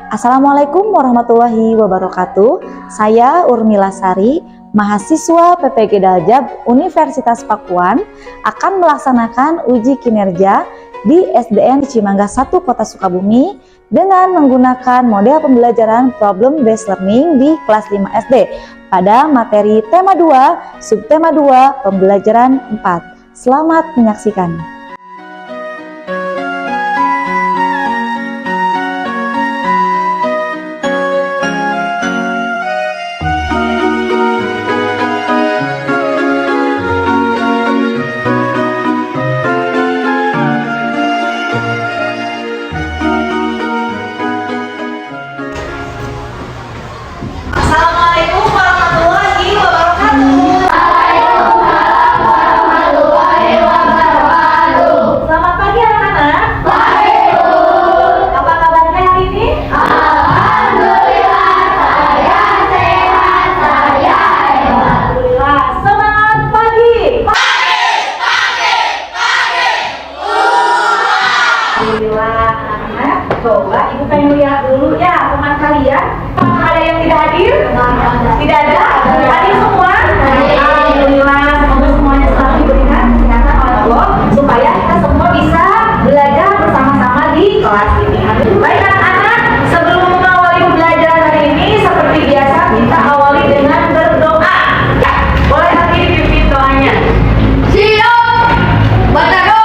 Assalamualaikum warahmatullahi wabarakatuh. Saya Urmila Sari, mahasiswa PPG Daljab Universitas Pakuan, akan melaksanakan uji kinerja di SDN Cimangga 1 Kota Sukabumi dengan menggunakan model pembelajaran problem based learning di kelas 5 SD pada materi tema 2, subtema 2, pembelajaran 4. Selamat menyaksikan. Coba Ibu pengen lihat dulu ya teman kalian. Ada yang tidak hadir? Tidak ada? Hadir semua? Alhamdulillah, semoga semuanya selalu diberikan kesehatan oleh Allah supaya kita semua bisa belajar bersama-sama di kelas ini. Baik anak-anak, sebelum mengawali pembelajaran hari ini seperti biasa kita awali dengan berdoa. Ya, boleh nanti dipimpin doanya. Siap, baca doa.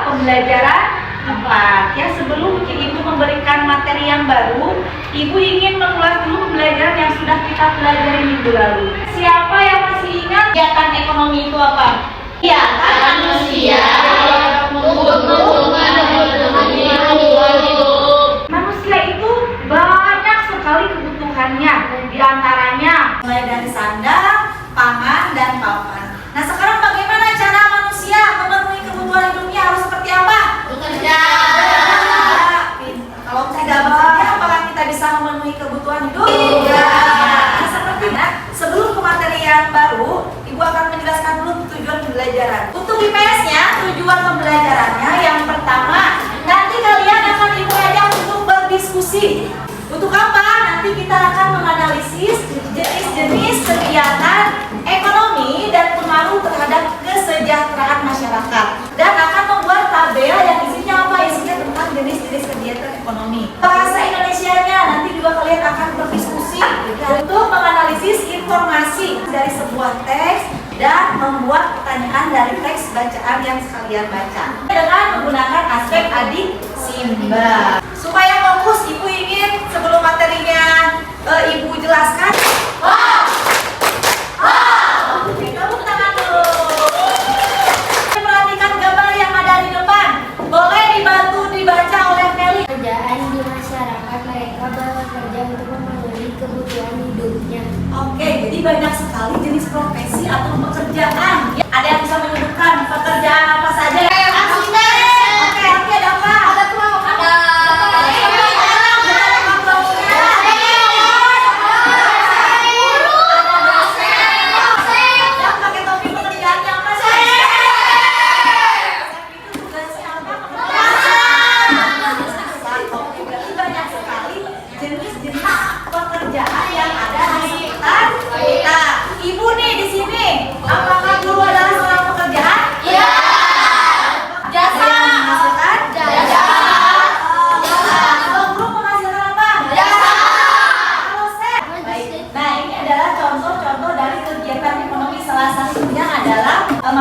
Pembelajaran 4 ya. Sebelum Ibu memberikan materi yang baru, Ibu ingin mengulas dulu pembelajaran yang sudah kita pelajari minggu lalu. Siapa yang masih ingat kegiatan ekonomi itu apa? Kegiatan manusia manusia itu banyak sekali kebutuhannya, di antaranya mulai dari sandang, pangan, dan papan. Nah, sekarang bagaimana cara manusia memenuhi kebutuhan hidupnya? Harus seperti apa? Bekerja. Kalau tidak bekerja, apakah kita bisa memenuhi kebutuhan hidup? Tidak. Seperti sebelum ke materi yang baru, Ibu akan menjelaskan dulu tujuan pembelajaran. Untuk IPS-nya, tujuan pembelajarannya yang pertama, nanti kalian akan Ibu ajak untuk berdiskusi. Untuk apa? Nanti kita akan menganalisis jenis-jenis kegiatan ekonomi dan pengaruh terhadap kesejahteraan masyarakat, dan akan membuat tabel yang isinya apa? Isinya tentang jenis-jenis kegiatan ekonomi. Bahasa Indonesianya nanti juga kalian akan berdiskusi untuk menganalisis informasi dari sebuah teks dan membuat pertanyaan dari teks bacaan yang sekalian baca dengan menggunakan aspek adik simba. Supaya fokus, Ibu ingin sebelum materinya Ibu jelaskan. Oke, tepuk tangan dulu. Perhatikan gambar yang ada di depan. Boleh dibantu dibaca oleh Meli. Pekerjaan di masyarakat, mereka bekerja untuk memenuhi kebutuhan hidupnya. Oke, jadi banyak sekali jenis profesi atau pekerjaan. Ada yang bisa menyebutkan pekerjaan apa saja? Oke, ada apa? Ada tukang. Pekerjaan yang ada di sekitar kita. Ibu nih di sini, apakah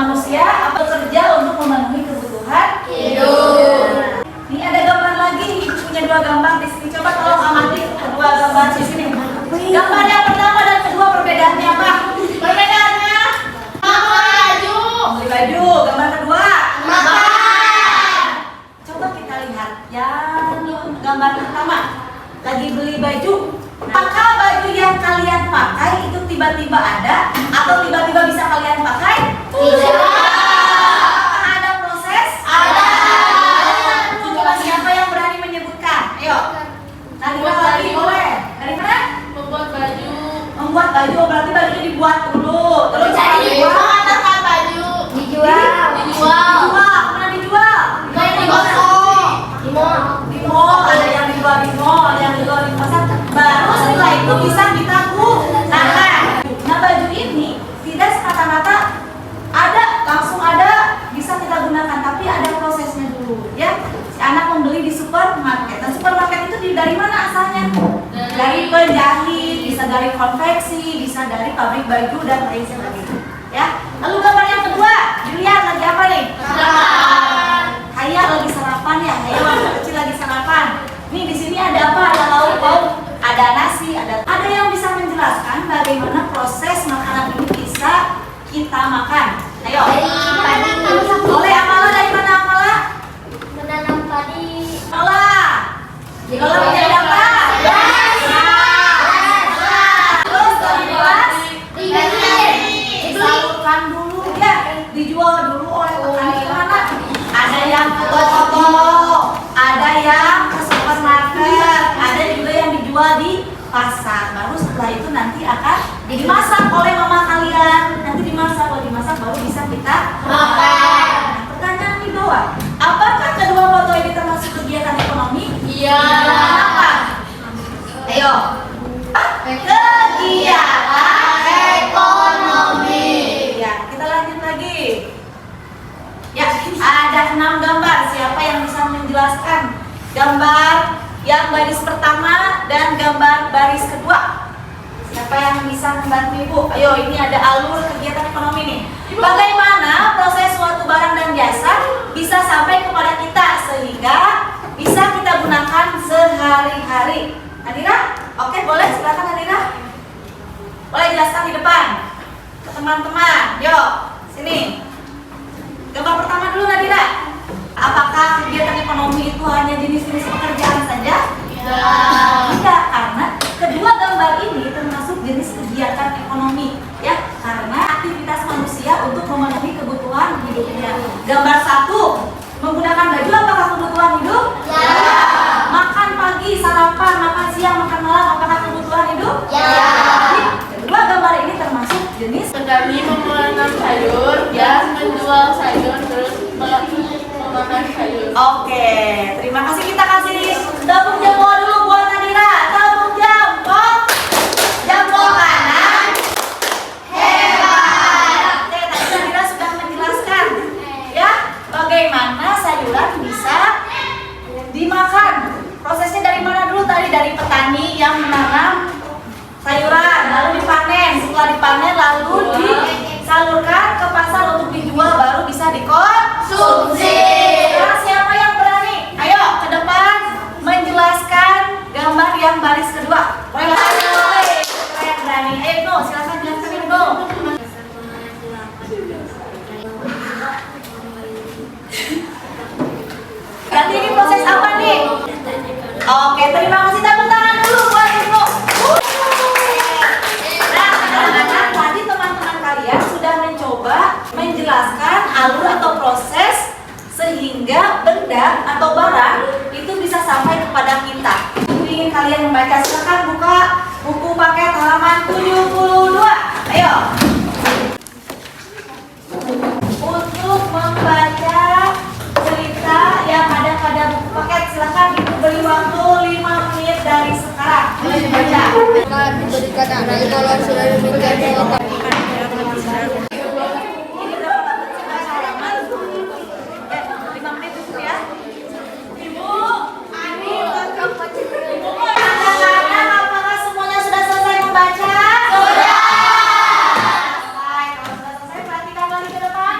manusia bekerja untuk memenuhi kebutuhan hidup. Ini ada gambar lagi, Ibu punya dua gambar di sini. Coba tolong amati kedua gambar di sini. Gambar yang pertama dan kedua perbedaannya apa? Perbedaannya beli baju. Gambar kedua makan. Coba kita lihat yang gambar pertama lagi beli baju. Apakah baju yang kalian pakai itu tiba-tiba ada atau tiba-tiba bisa kalian pakai? Tidak. Apakah ada proses? Ada. Coba siapa yang berani menyebutkan? Ayo. Nadira lagi boleh. Dari mana? Membuat baju. Membuat baju, berarti bajunya dibuat dulu. Terus Jadi dibuat. mengatakan baju. Dijual. Kemana dijual? Di mall. Di mall. Ada yang dijual di mall, ada yang dijual di pasar. Baru setelah itu bisa kita gunakan. Nah, baju ini tidak semata-mata ada, langsung ada, bisa kita gunakan, tapi ada prosesnya dulu, ya. Si anak membeli di supermarket. Nah, supermarket itu dari mana asalnya? Dari penjahit, bisa dari konveksi, bisa dari pabrik baju dan lain sebagainya. Ya. Lalu gambar yang kedua, dilihat lagi apa nih? Sarapan. Hayat lagi sarapan ya, Hayat waktu kecil lagi sarapan. Nih di sini ada apa? Ada lauk, ada nasi, ada yang bisa menjelaskan bagaimana proses makanan ini bisa kita makan. Ayo. Boleh Amala, dari mana Amala? Menanam padi. Amala. Amala menjadi apa? Terus lebih jelas disalurkan dulu ya, dijual dulu oleh petani kemana? Ada yang ke toko, ada yang ke supermarket, ada juga yang dijual di pasar. Baru setelah itu nanti akan dimasak oleh mama kalian. Nanti dimasak, kalau dimasak baru bisa kita makan. Nah, pertanyaan di bawah, apakah kedua foto ini termasuk kegiatan ekonomi? Iya. Kenapa? Ayo. Kegiatan ekonomi. Ya, kita lanjut lagi. Ya, ada 6 gambar. Siapa yang bisa menjelaskan gambar yang baris pertama dan gambar baris kedua? Siapa yang bisa membantu Ibu? Ayo, ini ada alur kegiatan ekonomi nih. Bagaimana proses suatu barang dan jasa bisa sampai kepada kita sehingga bisa kita gunakan sehari-hari? Nadira? Oke, boleh, silakan Nadira. Boleh jelaskan di depan ke teman-teman. Yuk, sini. Gambar pertama dulu Nadira. Apakah kegiatan ekonomi itu hanya jenis-jenis pekerjaan saja? Tidak, karena kedua gambar ini termasuk jenis kegiatan ekonomi, ya, karena aktivitas manusia untuk memenuhi kebutuhan hidupnya. Gambar 1, menggunakan baju apakah kebutuhan hidup? Ya. Makan pagi, sarapan, makan siang, makan malam apakah kebutuhan hidup? Ya. Jadi, kedua gambar ini termasuk jenis Kami menanam sayur dan menjual sayur terus memakan sayur. Oke, terima kasih. Kita kasih tepuk jempol dulu buat Nadira. Tepuk jempol. Jempol kanan. Hebat. Oke, tadi Nadira sudah menjelaskan ya bagaimana sayuran bisa dimakan. Prosesnya dari mana dulu tadi? Dari petani yang menanam sayuran, lalu dipanen. Setelah dipanen lalu disalurkan ke pasar untuk dijual, baru bisa dikonsumsi. Sekarang siapa yang berani? Ayo ke depan menjelaskan gambar yang baris kedua. Boleh? Siapa yang berani? Ayo Ibnu, silakan jelaskan Ibnu. Berarti ini proses apa nih? Oke, terima kasih. Tepuk tangan dulu buat Ibnu. Nah, anak-anak, tadi teman-teman kalian sudah mencoba menjelaskan alur atau proses sehingga benda atau barang itu bisa sampai kepada kita. Ingin kalian membaca, silakan buka buku paket halaman 72. Ayo. Untuk membaca cerita yang ada pada buku paket, silakan Ibu beri waktu 5 menit dari sekarang. Boleh dibaca. Diberikan anak kalau sudah demikian jawaban. Apakah semuanya sudah selesai membaca? Sudah. Selesai. Kalau sudah selesai, perhatikan lagi ke depan.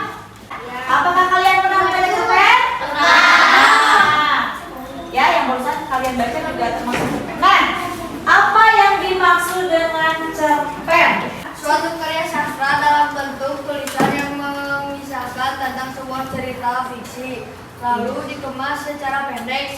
cerita fiksi, lalu dikemas secara pendek,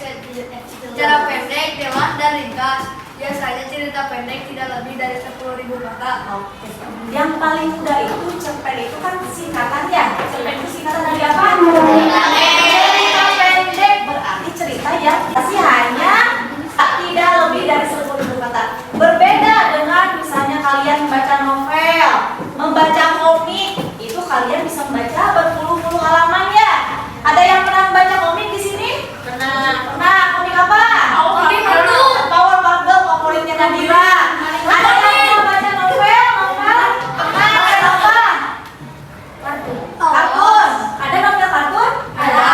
jelas dan ringkas. Biasanya cerita pendek tidak lebih dari 10.000 kata. Oke. Yang paling mudah itu cerpen itu kan singkatan ya. Cerpen itu singkatan dari apa? Cerita pendek berarti cerita yang masih hanya tidak lebih dari 10.000 kata. Berbeda dengan misalnya kalian membaca novel, membaca komik, itu kalian bisa membaca berpuluh-puluh halaman ya. Ada yang pernah membaca komik di sini? Pernah. Pernah. Komik apa? Komik Power Puzzle favoritnya Nadira. Ada yang pernah baca novel? Novel apa? Kartun. Ada novel kartun? Ada.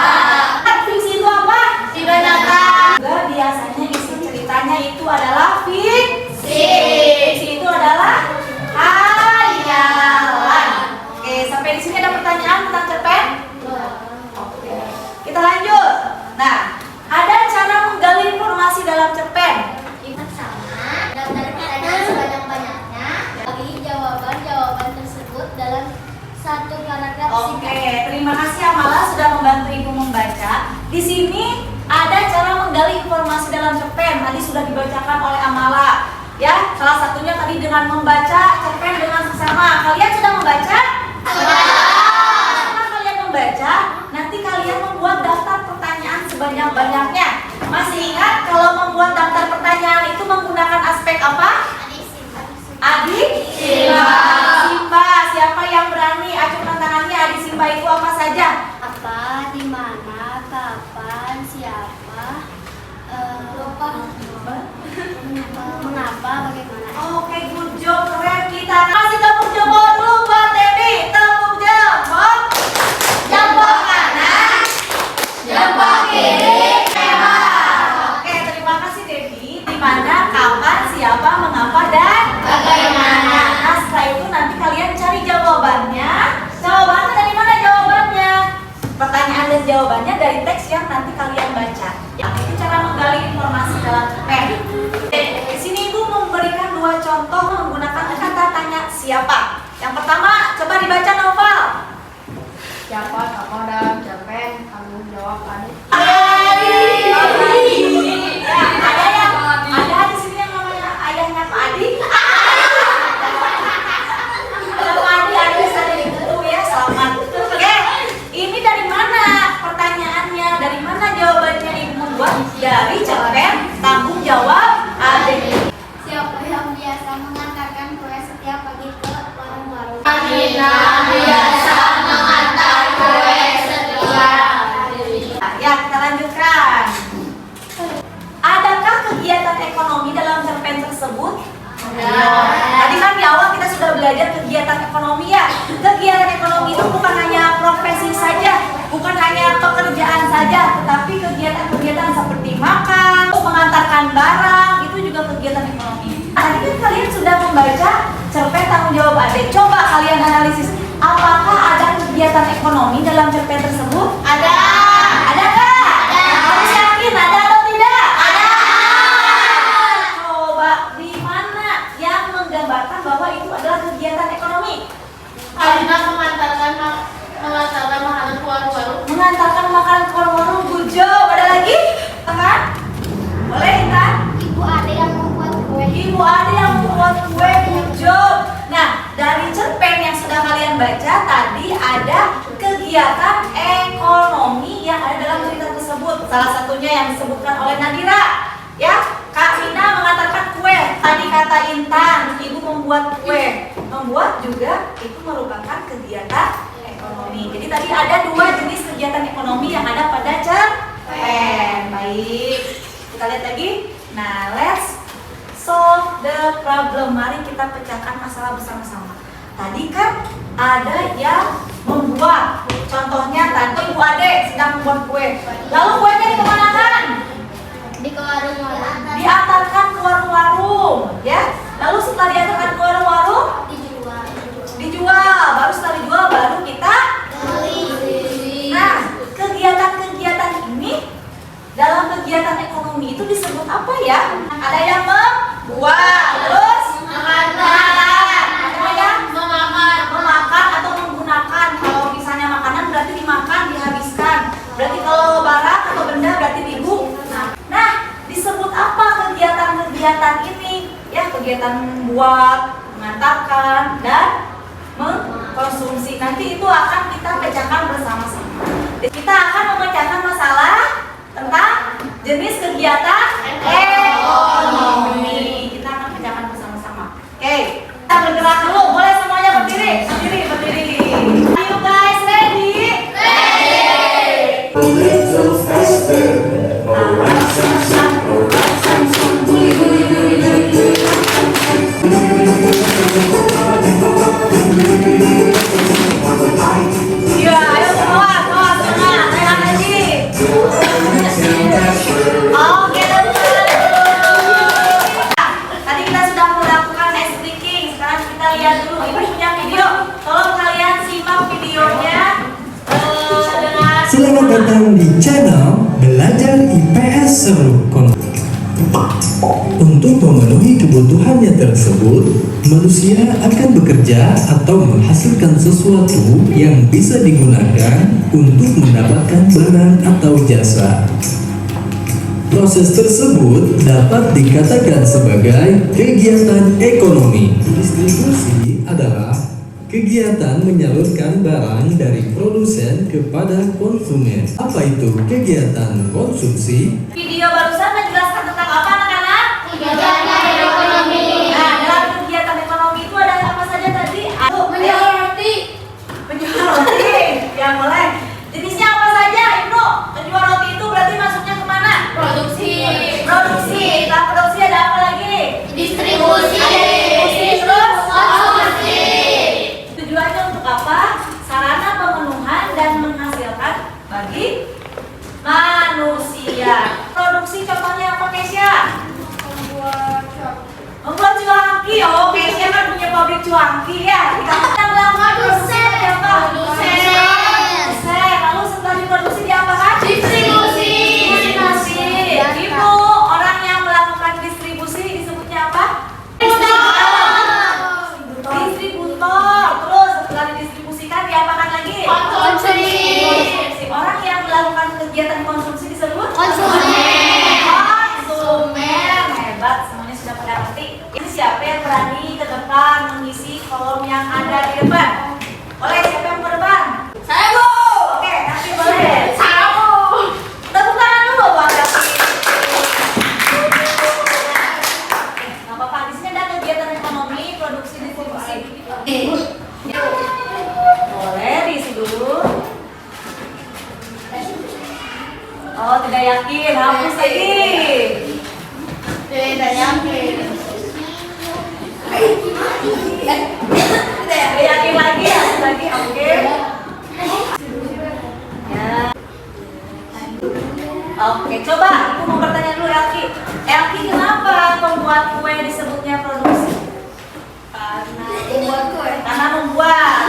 Fiksi itu apa? Juga biasanya isi ceritanya itu adalah fiksi. Fiksi itu adalah hayalan. Oke, sampai di sini ada pertanyaan tentang cerpen? Oke. Kita lanjut. Nah, ada cara menggali informasi dalam cerpen. Pertama, daftar pertanyaan sebanyak-banyaknya. Bagi jawaban-jawaban tersebut dalam satu paragraf Oke, singkat. terima kasih Amala sudah membantu Ibu membaca. Di sini ada cara menggali informasi dalam cerpen. Tadi sudah dibacakan oleh Amala. Ya, salah satunya tadi dengan membaca cerpen dengan sesama. Kalian sudah membaca? Setelah kalian membaca, nanti kalian membuat daftar pertanyaan sebanyak-banyaknya. Masih ingat kalau membuat daftar pertanyaan itu menggunakan aspek apa? Adik Simba. Siapa yang berani acungkan tangannya? Adik Simba itu apa saja? Apa, di mana, kapan, siapa, mengapa, bagaimana. Oke, good job, keren. Kita kasih tepuk jempol dulu buat Debbie. Tepuk jempol. Jempol kanan, jempol kiri. Oke, terima kasih Debbie. Di mana, kapan, siapa, mengapa, dan bagaimana. Nah, setelah itu nanti kalian cari jawabannya. Jawabannya dari mana jawabannya? Pertanyaan dan jawabannya dari teks yang nanti kalian baca. Itu cara menggali informasi dalam cerpen. Di sini Ibu memberikan dua contoh menggunakan kata tanya siapa. Yang pertama, coba dibaca novel. Siapa tokoh dalam cerpen? Tanggung jawab adik. Ya, ada di sini yang namanya ayahnya Pak Adi. Ada Pak Adi, ada itu ya, selamat. Oke, ini dari mana pertanyaannya? Dari mana jawabannya Ibu membuat? Dari cerpen Tanggung Jawab Adik. Siapa yang biasa mengantarkan kue setiap pagi ke warung-warung? biasa mengantar kue setiap hari. Ya, kita lanjutkan. Adakah kegiatan ekonomi dalam cerpen tersebut? Tadi kan di awal kita sudah belajar kegiatan ekonomi ya. Kegiatan ekonomi itu bukan hanya profesi saja, bukan hanya pekerjaan saja, tetapi kegiatan-kegiatan seperti makan, mengantarkan barang, itu juga kegiatan ekonomi. Tadi kan kalian sudah membaca cerpen Tanggung Jawab Adik. Coba kalian analisis, apakah ada kegiatan ekonomi dalam cerpen tersebut? Ada. Ada nggak? Ada. Harus yakin ada atau tidak? Ada. Coba di mana yang menggambarkan bahwa itu adalah kegiatan ekonomi? Alina mengantarkan makanan ke warung-warung. Mengantarkan makanan ke warung-warung. Good job. Ada lagi? Kan? Boleh Intan? Ibu Ade yang membuat kue. Ibu Ade yang membuat kue. Good job. Nah, dari cerpen yang sudah kalian baca tadi ada kegiatan ekonomi yang ada dalam cerita tersebut. Salah satunya yang disebutkan oleh Nadira. Ya, Kak Rina mengantarkan kue. Tadi kata Intan, ibu membuat kue. Membuat juga itu merupakan kegiatan ekonomi. Jadi tadi ada dua jenis kegiatan ekonomi yang ada pada cerpen. Baik, kita lihat lagi. Nah, let's solve the problem. Mari kita pecahkan masalah bersama-sama. Tadi kan ada yang membuat. Contohnya tadi Ibu Ade sedang membuat kue. Lalu kuenya dikemanakan? Di warung-warung. Diantarkan ke warung-warung, ya. Lalu setelah diantarkan ke warung-warung, dijual. Baru setelah dijual baru kita beli. Nah, kegiatan-kegiatan ini dalam kegiatan ekonomi itu disebut apa ya? Ada yang membuat, terus memakan, ada yang memakan atau menggunakan. Kalau misalnya makanan berarti dimakan, dihabiskan. kegiatan membuat, mengantarkan, dan mengkonsumsi. Nanti itu akan kita pecahkan bersama-sama. Kita akan memecahkan masalah tentang jenis kegiatan ekonomi. Kita akan pecahkan bersama-sama. Oke, kita bergerak dulu. Boleh semuanya berdiri, berdiri, berdiri. Ayo guys, ready? A little faster. Iya, ayo semua, semangat, naik lagi. Oke, tadi kita sudah melakukan ice breaking. Sekarang kita lihat dulu. Ibu punya video. Tolong kalian simak videonya dengan. Selamat datang di channel Belajar IPS Seru. Untuk memenuhi kebutuhannya tersebut, manusia akan bekerja atau menghasilkan sesuatu yang bisa digunakan untuk mendapatkan barang atau jasa. Proses tersebut dapat dikatakan sebagai kegiatan ekonomi. Distribusi adalah kegiatan menyalurkan barang dari produsen kepada konsumen. Apa itu kegiatan konsumsi? Video barusan menjelaskan tentang apa anak-anak? Kegiatan ekonomi. Nah, dalam kegiatan ekonomi itu ada apa saja tadi? Menjual roti. Penjual roti. Ya boleh. Jenisnya apa saja, Ibnu? Penjual roti itu berarti masuknya kemana? Produksi. Produksi. Setelah produksi ada apa lagi? Distribusi. Ada distribusi, terus Konsumsi. tujuannya untuk apa? Sarana pemenuhan dan menghasilkan bagi manusia. Produksi contohnya apa, Kesia? Membuat cuanki. Oh, Kesia kan punya pabrik cuanki ya. Kita melakukan produksi tadi apa? Produsen. Lalu setelah diproduksi diapakan? Distribusi. Distribusi. Ibu, orang yang melakukan distribusi disebutnya apa? Distributor. Terus setelah didistribusikan diapakan lagi? Konsumsi. Orang yang melakukan kegiatan konsumsi disebut Konsumen. Konsumen. Hebat, semuanya sudah pada ngerti. Ini siapa yang berani ke depan mengisi kolom yang ada di depan? Boleh, siapa yang ke depan? Saya Bu. Oke, nanti boleh. Saya Bu. Tepuk tangan dulu buat Davi. Nggak apa-apa, di sini ada kegiatan ekonomi, produksi, distribusi. Boleh diisi dulu. Oh, tidak yakin, hapus lagi. Tidak yakin. Tidak yakin lagi, hapus lagi, oke. Ya. Oke, coba aku mau bertanya dulu Elki. Elki, kenapa pembuat kue disebutnya produksi? Membuat kue. Karena membuat.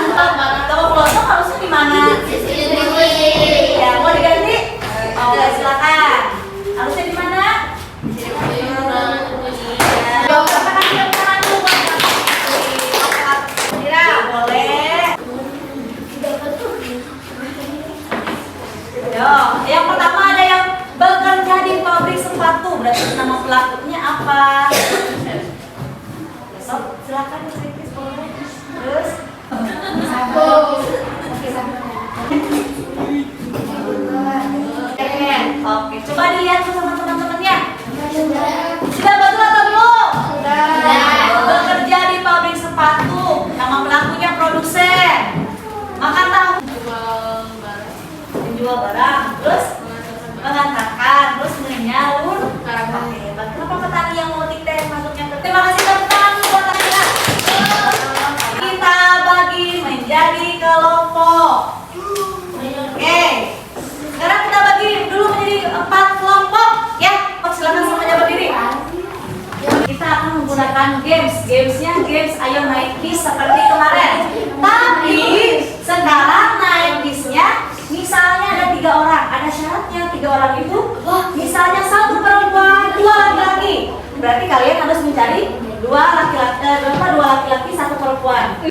Kalau pelosok harusnya di mana? Distribusi. Ya, mau diganti? Oke, silakan. Harusnya di mana? Iya. Katakan tepuk tangan dulu buat Elki. Kira, boleh. Yo, yang pertama ada yang bekerja di pabrik sepatu. Berarti nama pelakunya apa? Besok silakan Mas Rikis, boleh. Terus oke, coba dilihat sama teman-temannya. Sudah betul atau belum? Bekerja di pabrik sepatu. Nama pelakunya produsen. Makan tahu. Menjual barang. Terus mengantarkan. Terus menyalurkan. Hebat. Kenapa petani yang mau teh masuknya ke? Terima kasih tepuk tangan dulu buat Akila. Kita bagi menjadi kelompok. Oke. Sekarang kita bagi dulu menjadi 4 kelompok. Ya, silakan semuanya berdiri. Kita akan menggunakan gamesnya games ayo naik bis seperti kemarin. Tapi sekarang naik bisnya, misalnya ada 3 orang, ada syaratnya 3 orang itu, misalnya 1 perempuan, 2 laki-laki. Berarti kalian harus mencari 2 laki-laki, 1 perempuan.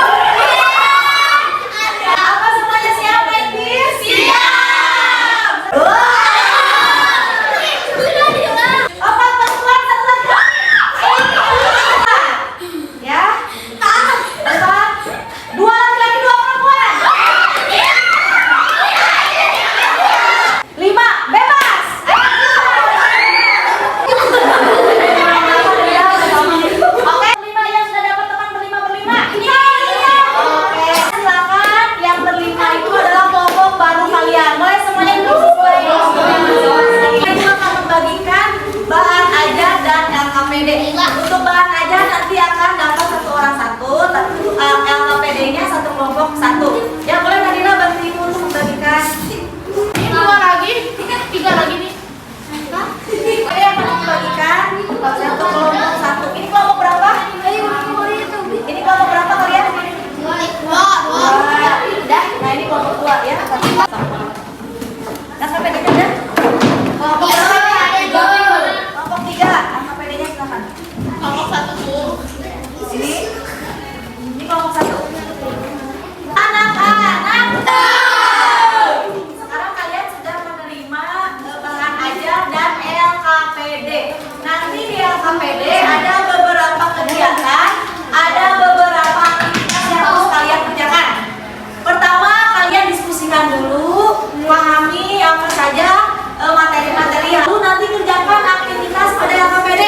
Apa semuanya siap naik bis? Siap. Ya boleh Nadila bantu ibu untuk membagikan. Ini 2 lagi, 3 lagi nih. Saya akan membagikan satu kelompok satu. Ini kelompok berapa? Ini kelompok berapa kalian? Dua. Udah. Nah ini kelompok 2 ya. Nah sampai dekat ya. Kelompok berapa? Kelompok 3. Angka PD-nya silakan. Kelompok 1 tuh. Ini kelompok 1. Anak-anak. Sekarang kalian sudah menerima bahan ajar dan LKPD. Nanti di LKPD ada beberapa kegiatan, ada beberapa aktivitas yang harus kalian kerjakan. Pertama, kalian diskusikan dulu, pahami apa saja materi-materi. Lalu nanti kerjakan aktivitas pada LKPD.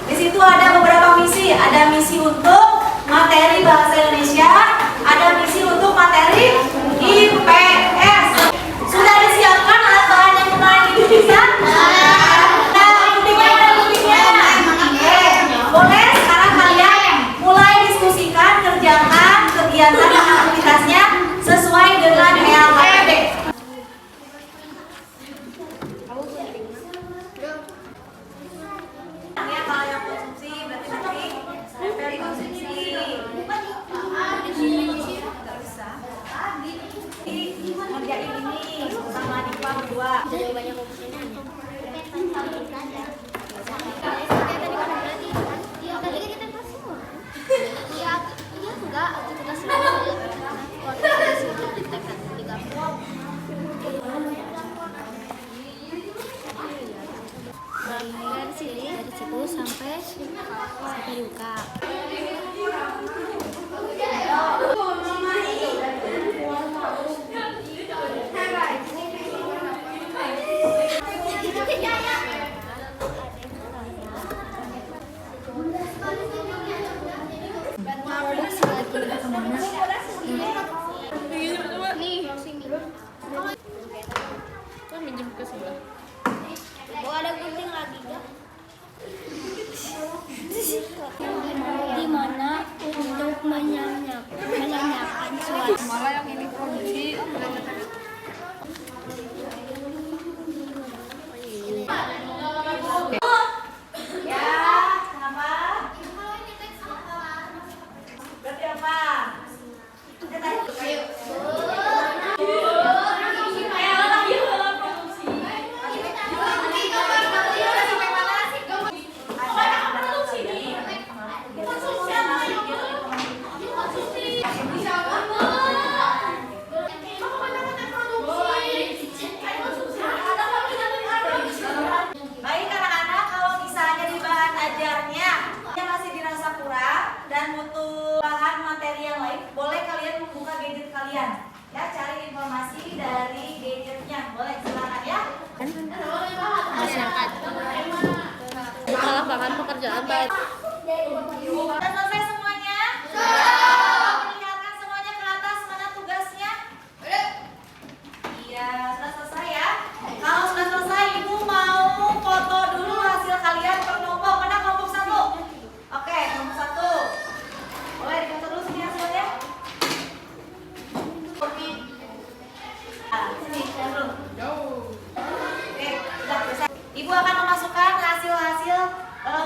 Di situ ada beberapa misi, ada misi untuk materi bahasa Indonesia, ada misi untuk materi IPS. Sudah disiapkan alat bahan yang kemarin Ibu bisa? Boleh sekarang kalian mulai diskusikan, kerjakan kegiatan dan aktivitasnya sesuai dengan LKPD. Ya, kalau yang konsumsi berarti nanti dari konsumsi. Nggak bisa. Ngerjain ini sama adik kelas 2. Dari situ sampai buka. Kan minjem ke sebelah. Oh, ada gunting lagi gak? Di mana untuk menyanyikan suara. Malah yang ini produksi. Ya, kenapa? Berarti apa? Baik anak-anak, kalau misalnya di bahan ajarnya yang masih dirasa kurang dan butuh bahan materi yang lain, boleh kalian membuka gadget kalian. Ya, cari informasi dari gadgetnya. Boleh, silakan ya. Masyarakat. Buka lapangan pekerjaan baik. Sudah selesai semuanya? Perlihatkan semuanya ke atas mana tugasnya? Iya, sudah selesai ya. Kalau sudah selesai, Ibu mau foto dulu hasil kalian per kelompok. Mana kelompok 1? Oke, kelompok 1. Boleh difoto dulu sini hasilnya? Nah, sini, dulu. Oke, sudah selesai. Ibu akan memasukkan hasil-hasil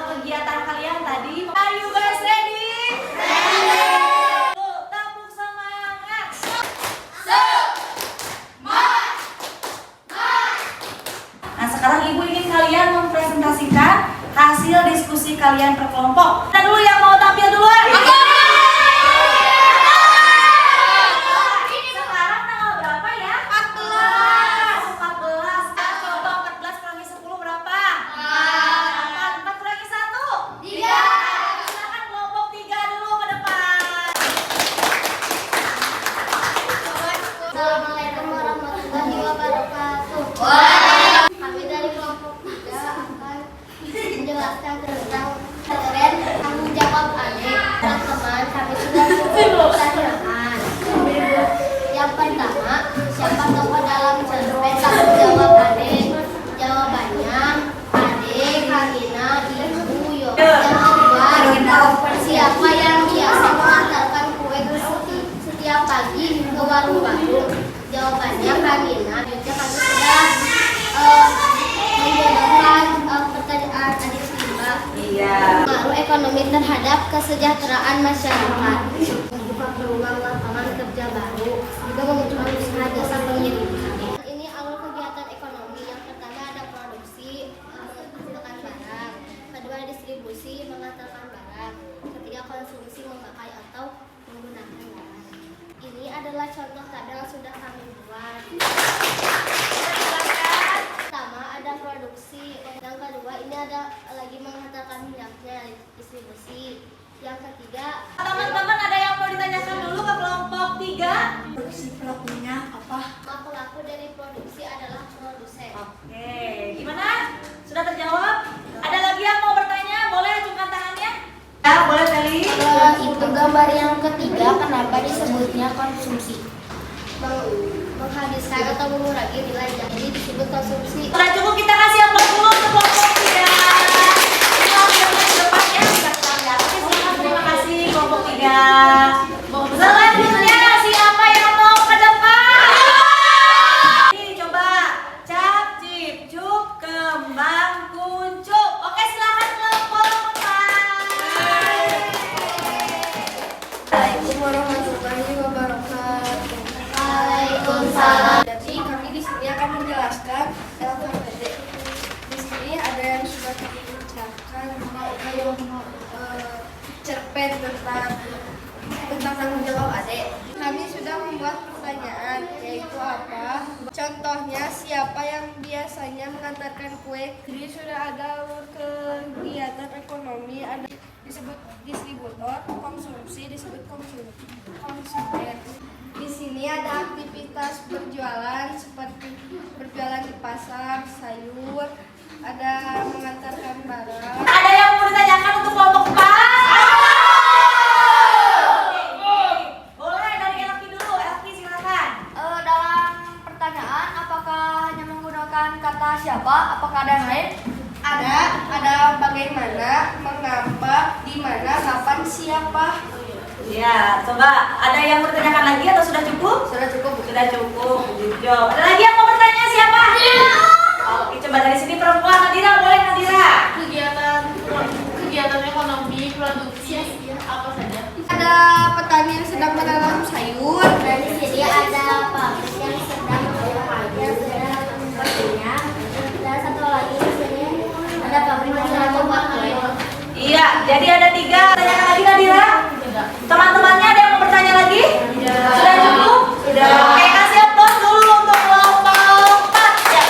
kegiatan kalian tadi. Are you guys ready? Ready! Tepuk semangat. Nah, sekarang Ibu ingin kalian mempresentasikan hasil diskusi kalian per kelompok. Kita dulu yang mau tampil duluan. Sekarang tanggal berapa ya? 14. 14. Coba 14 kurangi 10 berapa? 4. 4 kurangi 1? 3. Silakan kelompok 3 dulu ke depan. Assalamualaikum warahmatullahi wabarakatuh. Kami dari kelompok 3 akan menjelaskan tentang tren tanggung jawab adik. Teman-teman, kami sudah mempertanyakan. Yang pertama, siapa tokoh dalam cerpen tanggung jawab adik? Jawabannya adik, Karina, ibu, Yo. Yang kedua, siapa yang biasa mengantarkan kue setiap pagi ke warung-warung? Jawabannya Kak Gina. Kami sudah menjodohkan pertanyaan adik Mbak. Iya. Pengaruh ekonomi terhadap kesejahteraan masyarakat. Membuka peluang lapangan kerja baru. Juga memunculkan usaha jasa pengiriman. Ini awal kegiatan ekonomi. Yang pertama ada produksi, menghasilkan barang. Kedua distribusi, mengantarkan barang. Ketiga konsumsi, memakai atau menggunakan barang. Ini adalah contoh kadang sudah kami buat. Pertama ada produksi, yang kedua ini ada lagi menghantarkan minyaknya, distribusi. Yang ketiga, Teman-teman ada yang mau ditanyakan dulu ke kelompok 3? produksi pelakunya apa? Pelaku dari produksi adalah produsen. Oke, gimana? Sudah terjawab? Ada lagi yang mau bertanya? Boleh acungkan tangannya? Ya, boleh Feli. Itu gambar yang ketiga, kenapa disebutnya konsumsi? Menghabiskan atau mengurangi nilai, jadi disebut konsumsi. Sudah cukup, kita kasih aplaus dulu untuk kelompok 3. Ini langsung ke depan ya, bisa kita lihat. Oke, silakan, terima kasih kelompok 3. Selanjutnya siapa yang mau ke depan? Nih coba cap, cip, cup, kembang, kuncup. Oke, silakan kelompok 4. Assalamualaikum warahmatullahi wabarakatuh. Waalaikumsalam. Jadi kami di sini akan menjelaskan LKPD. Di sini ada yang sudah kami ucapkan, ada yang cerpen tentang tanggung jawab adik. Kami sudah membuat pertanyaan, yaitu apa? Contohnya, siapa yang biasanya mengantarkan kue? Jadi sudah ada kegiatan ekonomi, ada disebut distributor, konsumsi disebut konsumen. Di sini ada aktivitas berjualan seperti berjualan di pasar, sayur, ada mengantarkan barang. Ada yang mau ditanyakan untuk kelompok 4? Boleh dari Elki dulu. Elki silakan. Dalam pertanyaan, apakah hanya menggunakan kata siapa? Apakah ada yang lain? Ada bagaimana, mengapa, di mana, kapan, siapa. Ya, coba ada yang bertanyakan lagi atau sudah cukup? Sudah cukup. Sudah cukup. Jawab. Ada lagi yang mau bertanya siapa? Oke, coba dari sini perempuan. Nadira, boleh Nadira? Kegiatan ekonomi produksi apa saja? Ada petani yang sedang menanam sayur. Dan di sini ada pabrik yang sedang membuatnya. Dan satu lagi di sini ada pabrik yang sedang membuat kue. Iya, jadi ada 3. Tanyakan lagi Nadira. Teman-temannya ada yang mau bertanya lagi? Sudah cukup? Sudah. Oke, kasih aplaus dulu untuk kelompok 4. Ya,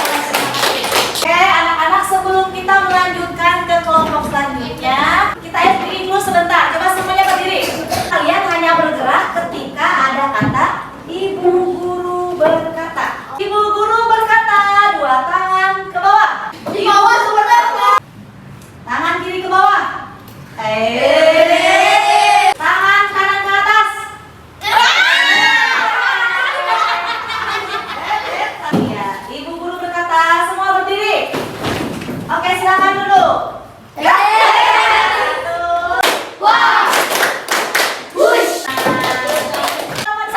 oke, anak-anak sebelum kita melanjutkan ke kelompok selanjutnya, kita berdiri dulu sebentar. Coba semuanya berdiri. Kalian hanya bergerak ketika ada kata ibu guru berkata. Ibu guru berkata, 2 tangan ke bawah. Di bawah seperti apa? Tangan kiri ke bawah. Tangan kanan ke atas. Iya, ibu guru berkata, semua berdiri. Oke, silakan dulu. Nomor 1.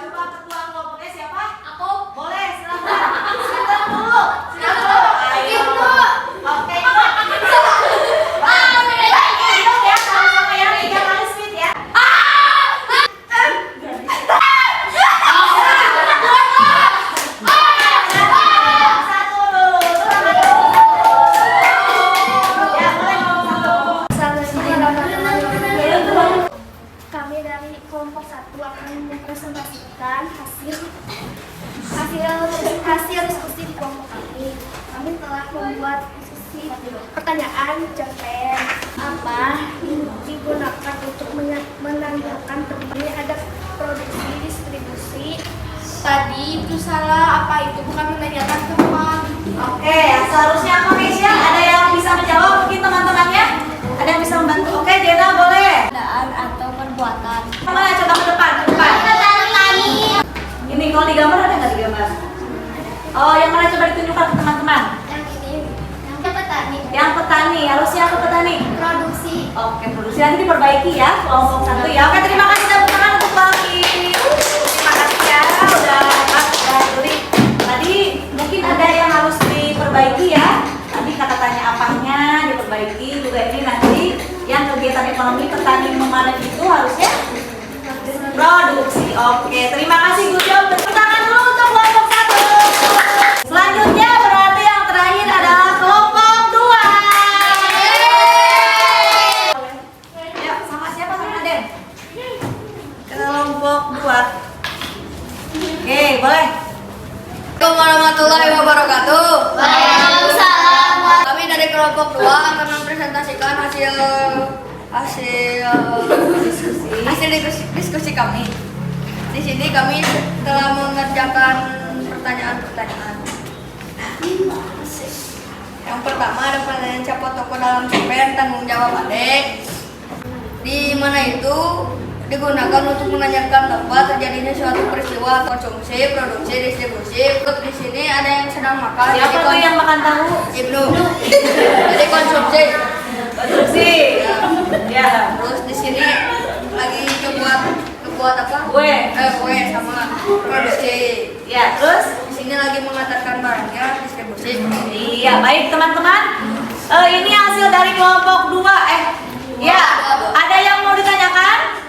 Coba ketua kelompoknya siapa? Aku. Boleh, silakan. Silakan dulu. Silakan. Ayo. Oke. Hitung ya, sama-sama ya. 3 kali speed ya. Satu dulu. Ya, boleh ngomong satu. Kami dari kelompok 1 akan mempresentasikan hasil diskusi di kelompok kami. Kami telah membuat diskusi pertanyaan cerpen apa digunakan untuk menandakan tempat. Ini ada produksi, distribusi. Tadi itu salah, apa itu bukan menanyakan tempat. Oke, seharusnya Indonesia ada yang bisa menjawab mungkin teman-temannya? Ada yang bisa membantu? Oke, Jena boleh. Keadaan atau perbuatan. Mana coba ke depan, ke depan. Ini kalau di gambar ada nggak di gambar? Oh, yang mana coba ditunjukkan ke teman-teman? Yang ini, yang petani. Yang petani, harusnya ke petani. Produksi. Oke, produksi nanti diperbaiki ya, kelompok 1 ya. Oke, terima kasih tepuk tangan untuk Bali. Terima kasih ya, udah Juli. Tadi mungkin ada yang harus diperbaiki ya. Tadi kata-tanya apanya diperbaiki, juga ini nanti yang kegiatan ekonomi petani memanen itu harusnya produksi. Oke, terima kasih good job. Tepuk tangan dulu untuk kelompok 1. Selanjutnya berarti yang terakhir adalah kelompok 2. Ya, sama siapa? Sama Aden. Kelompok 2. Oke, boleh. Assalamualaikum warahmatullahi wabarakatuh. Waalaikumsalam. Kami dari kelompok 2 akan mempresentasikan hasil diskusi kami. Di sini kami telah mengerjakan pertanyaan-pertanyaan. Yang pertama ada pertanyaan siapa tokoh dalam cerpen tanggung jawab Adek. Di mana itu digunakan untuk menanyakan tempat terjadinya suatu peristiwa konsumsi, produksi, distribusi. Terus di sini ada yang sedang makan. Siapa tuh yang makan tahu? Ibnu. Jadi konsumsi. Produksi. Ya. Terus di sini lagi buat apa? Kue. Kue sama produksi. Ya, terus Di sini lagi mengantarkan barangnya distribusi. iya, baik teman-teman. Ini hasil dari kelompok 2. Ya, ada yang mau ditanyakan?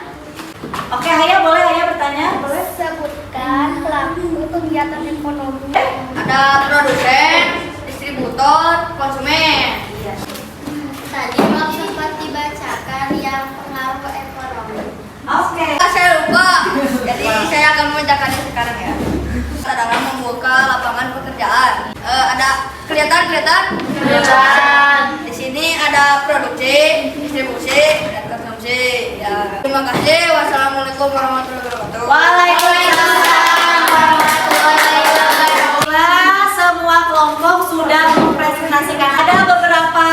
Oke, Haya boleh Haya bertanya? Boleh. Sebutkan pelaku kegiatan ekonomi. Ada produsen, distributor, konsumen. Tadi mau sempat dibacakan yang pengaruh ekonomi. Oke. Saya lupa. Jadi saya akan membacakannya sekarang ya. Adalah membuka lapangan pekerjaan. Ada kelihatan? Di sini ada produksi, distribusi, dan konsumsi. Ya. Terima kasih. Wassalamualaikum warahmatullahi wabarakatuh. Waalaikumsalam warahmatullahi wabarakatuh. Semua kelompok sudah mempresentasikan. Ada beberapa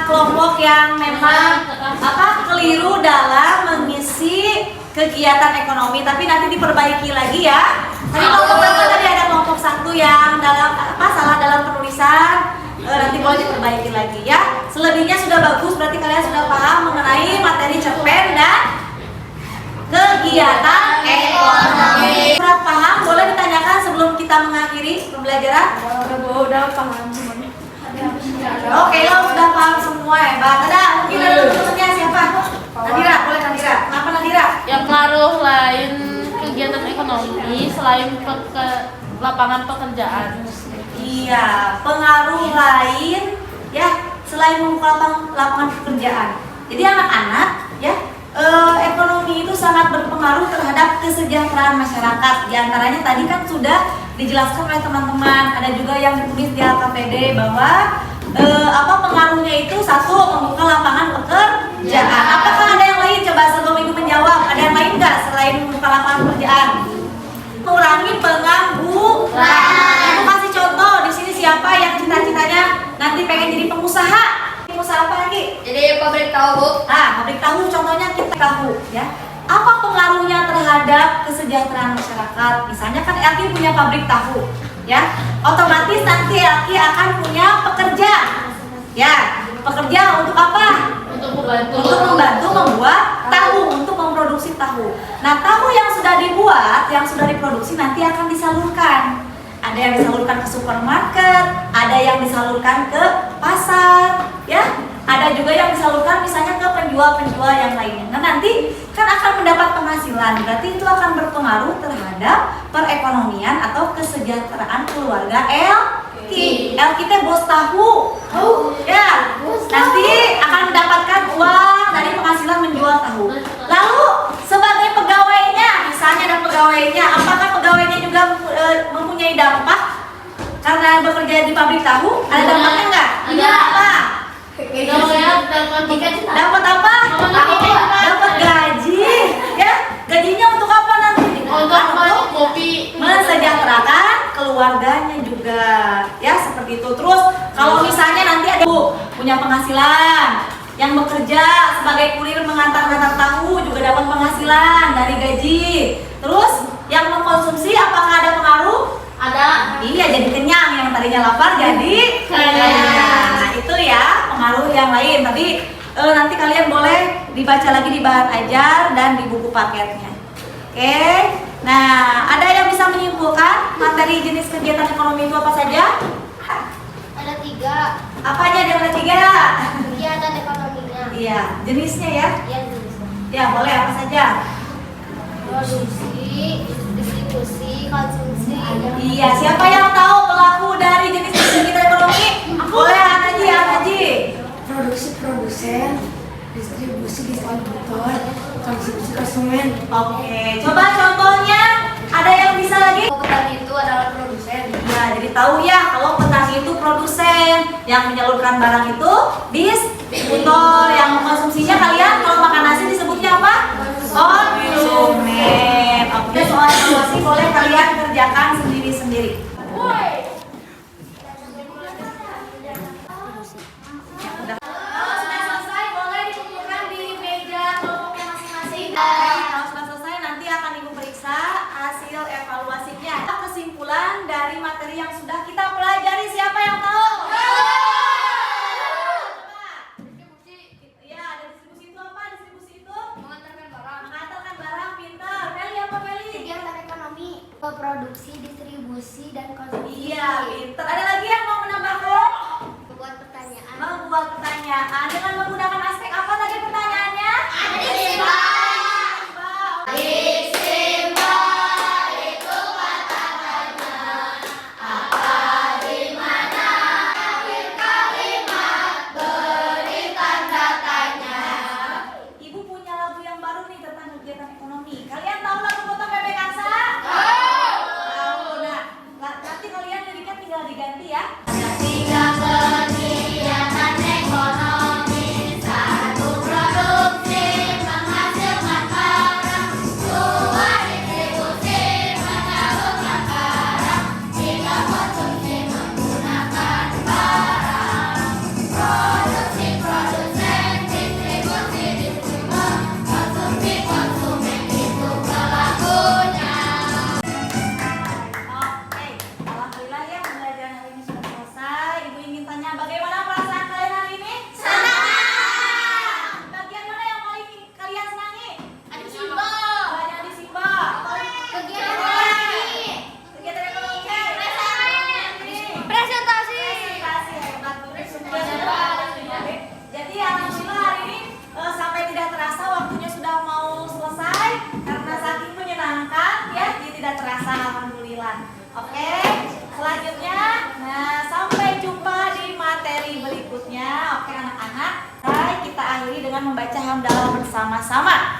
kelompok yang memang keliru dalam mengisi kegiatan ekonomi, tapi nanti diperbaiki lagi ya. Tadi kelompok berapa tadi ada kelompok 1 yang salah dalam penulisan. Nanti boleh diperbaiki lagi ya. Selebihnya sudah bagus, berarti kalian sudah paham mengenai materi cerpen dan kegiatan ekonomi. Kurang paham boleh ditanyakan sebelum kita mengakhiri pembelajaran. Udah paham semuanya. Oke, lo sudah paham semua ya, Mbak. Ada mungkin ada teman-temannya siapa? Nadira, boleh Nadira. Kenapa Nadira? Yang pengaruh lain kegiatan ekonomi selain lapangan pekerjaan. Iya, pengaruh lain ya selain membuka lapangan pekerjaan. Jadi anak-anak ya ekonomi itu sangat berpengaruh terhadap kesejahteraan masyarakat. Di antaranya tadi kan sudah dijelaskan oleh teman-teman. Ada juga yang ditulis di LKPD bahwa pengaruhnya itu 1 membuka lapangan pekerjaan. Apakah ada yang lain? Coba sebelum Ibu menjawab, ada yang lain nggak selain membuka lapangan pekerjaan? Mengurangi pengangguran. Ibu kasih contoh di sini siapa yang cita-citanya nanti pengen jadi pengusaha? Pengusaha apa lagi? Jadi pabrik tahu, Bu. Pabrik tahu contohnya kita tahu ya. Apa pengaruhnya terhadap kesejahteraan masyarakat? Misalnya kan Elki punya pabrik tahu, ya. Otomatis nanti Elki akan punya pekerja. Ya, pekerja untuk apa? Untuk membantu. Untuk membantu membuat tahu, untuk memproduksi tahu. Nah, tahu yang sudah dibuat, yang sudah diproduksi nanti akan disalurkan. Ada yang disalurkan ke supermarket, ada yang disalurkan ke pasar, ya. Ada juga yang disalurkan misalnya ke penjual-penjual yang lainnya. Nah, nanti kan akan mendapat penghasilan, berarti itu akan berpengaruh terhadap perekonomian atau kesejahteraan keluarga Elki. Elki teh bos tahu. Ya, nanti akan mendapatkan uang dari penghasilan menjual tahu. Lalu sebagai pegawainya, misalnya ada pegawainya, apakah pegawainya juga mempunyai dampak karena bekerja di pabrik tahu? Ada dampaknya nggak? Ada. Apa? Dapat apa? Dapat gaji. Ya, gajinya untuk apa nanti? Untuk kopi. Mensejahterakan keluarganya juga. Ya, seperti itu. Terus kalau misalnya nanti ada punya penghasilan, yang bekerja sebagai kurir mengantar-antar tahu juga dapat penghasilan dari gaji. Terus yang mengkonsumsi apakah ada pengaruh? Ada. Iya, jadi kenyang. Yang tadinya lapar jadi kenyang. Nah, itu ya pengaruh yang lain. Tadi nanti kalian boleh dibaca lagi di bahan ajar dan di buku paketnya. Oke. Nah, ada yang bisa menyimpulkan materi jenis kegiatan ekonomi itu apa saja? Ada 3 Apa aja yang ada 3? kegiatan ekonominya. Iya, jenisnya ya. Yang jenisnya Ya, boleh apa saja? produksi, distribusi, konsumsi. Iya, siapa yang tahu pelaku dari jenis kegiatan ekonomi? Boleh Anaji. Produksi produsen, distribusi distributor, konsumsi konsumen. Oke, coba contohnya. Ada yang bisa lagi? Petani itu adalah produsen. Ya, jadi tahu ya kalau petani itu produsen, yang menyalurkan barang itu distributor, yang mengkonsumsinya kalian kalau makan nasi disebutnya apa? Konsumen. Oke, soal evaluasi boleh kalian kerjakan sendiri-sendiri. Kalau sudah selesai boleh dikumpulkan di meja kelompoknya masing-masing. Kalau sudah selesai nanti akan Ibu periksa hasil evaluasinya. Kesimpulan dari materi yang sudah kita pelajari, siapa yang tahu? Iya, ada distribusi itu apa? Distribusi itu mengantarkan barang, pintar. Meli apa Meli? Kegiatan ekonomi, produksi, distribusi, dan konsumsi. Iya, pintar. Ada lagi yang mau menambahkan? Membuat pertanyaan. Membuat pertanyaan dengan menggunakan aspek apa tadi pertanyaannya? Ibu punya lagu yang baru nih tentang kegiatan ekonomi. Kalian tahu lagu Potong Bebek Kansa? Tahu. Nah, nanti kalian liriknya tinggal diganti ya. Ada 3 kegiatan ekonomi, 1 produksi menghasilkan barang, 2 distribusi menyalurkan barang, 3 konsumsi menggunakan barang. Produksi produsen, distribusi distributor, konsumsi konsumen itu pelakunya. Oke, alhamdulillah ya pembelajaran hari ini sudah selesai. Ibu ingin tanya bagaimana perasaan kalian hari ini? Senang. Bagian mana yang paling kalian senangi? Adisimbol. Banyak adisimbol. Kegiatan ekonomi. Kegiatan ekonomi. Presentasi. Presentasi hebat. Jadi alhamdulillah hari ini sampai tidak terasa waktunya sudah mau selesai karena saking menyenangkan ya, jadi tidak terasa alhamdulillah. Oke, selanjutnya sampai jumpa di materi berikutnya. Oke anak-anak, kita akhiri dengan membaca hamdalah bersama-sama.